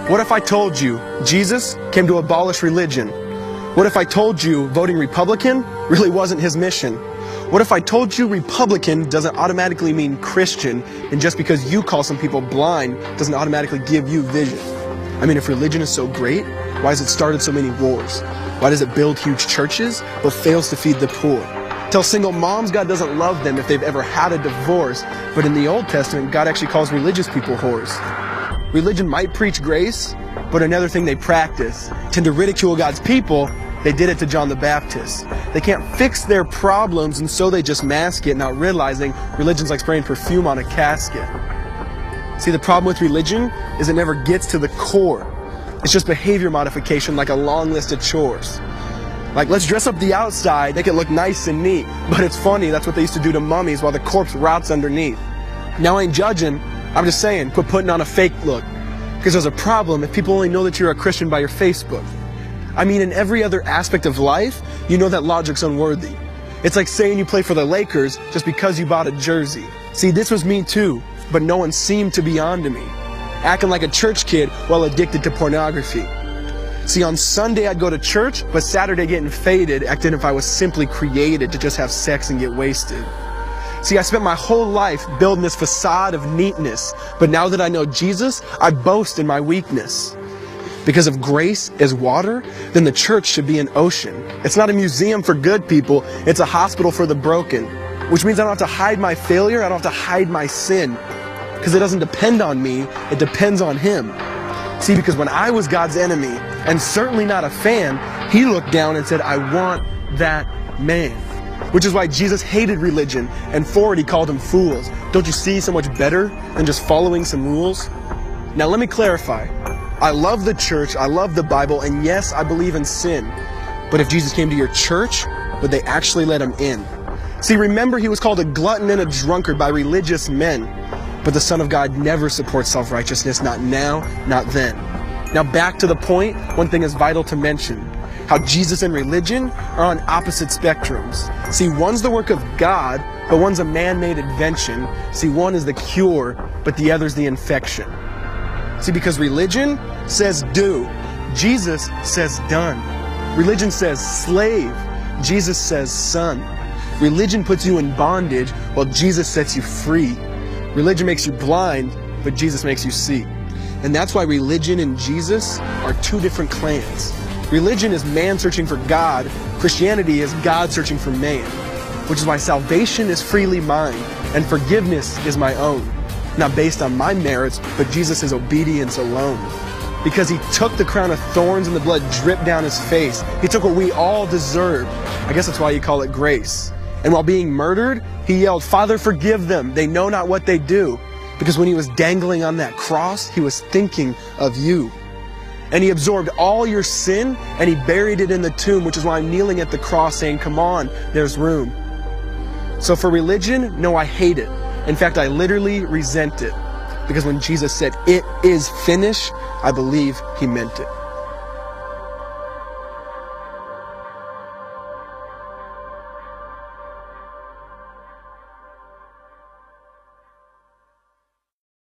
What if I told you Jesus came to abolish religion? What if I told you voting Republican really wasn't his mission? What if I told you Republican doesn't automatically mean Christian, and just because you call some people blind doesn't automatically give you vision? I mean, if religion is so great, why has it started so many wars? Why does it build huge churches but fails to feed the poor? Tell single moms God doesn't love them if they've ever had a divorce, but in the Old Testament, God actually calls religious people whores. Religion might preach grace, but another thing they practice, tend to ridicule God's people. They did it to John the Baptist. They can't fix their problems, and so they just mask it, not realizing religion's like spraying perfume on a casket. See, the problem with religion is it never gets to the core. It's just behavior modification, like a long list of chores. Like, let's dress up the outside, make it look nice and neat. But it's funny, that's what they used to do to mummies while the corpse rots underneath. Now I ain't judging, I'm just saying, quit putting on a fake look. Because there's a problem if people only know that you're a Christian by your Facebook. I mean, in every other aspect of life, you know that logic's unworthy. It's like saying you play for the Lakers just because you bought a jersey. See, this was me too, but no one seemed to be on to me. Acting like a church kid while addicted to pornography. See, on Sunday I'd go to church, but Saturday getting faded, acting if I was simply created to just have sex and get wasted. See, I spent my whole life building this facade of neatness, but now that I know Jesus, I boast in my weakness. Because if grace is water, then the church should be an ocean. It's not a museum for good people, it's a hospital for the broken. Which means I don't have to hide my failure, I don't have to hide my sin. Because it doesn't depend on me, it depends on Him. See, because when I was God's enemy, and certainly not a fan, He looked down and said, I want that man. Which is why Jesus hated religion, and for it He called them fools. Don't you see so much better than just following some rules? Now let me clarify. I love the church, I love the Bible, and yes, I believe in sin. But if Jesus came to your church, would they actually let Him in? See, remember He was called a glutton and a drunkard by religious men. But the Son of God never supports self-righteousness, not now, not then. Now back to the point, one thing is vital to mention. How Jesus and religion are on opposite spectrums. See, one's the work of God, but one's a man-made invention. See, one is the cure, but the other's the infection. See, because religion says do, Jesus says done. Religion says slave, Jesus says son. Religion puts you in bondage, while Jesus sets you free. Religion makes you blind, but Jesus makes you see. And that's why religion and Jesus are two different clans. Religion is man searching for God. Christianity is God searching for man. Which is why salvation is freely mine, and forgiveness is my own. Not based on my merits, but Jesus' obedience alone. Because He took the crown of thorns and the blood dripped down His face. He took what we all deserved. I guess that's why you call it grace. And while being murdered, He yelled, Father, forgive them. They know not what they do. Because when He was dangling on that cross, He was thinking of you. And He absorbed all your sin, and He buried it in the tomb, which is why I'm kneeling at the cross saying, come on, there's room. So for religion, no, I hate it. In fact, I literally resent it. Because when Jesus said, it is finished, I believe He meant it.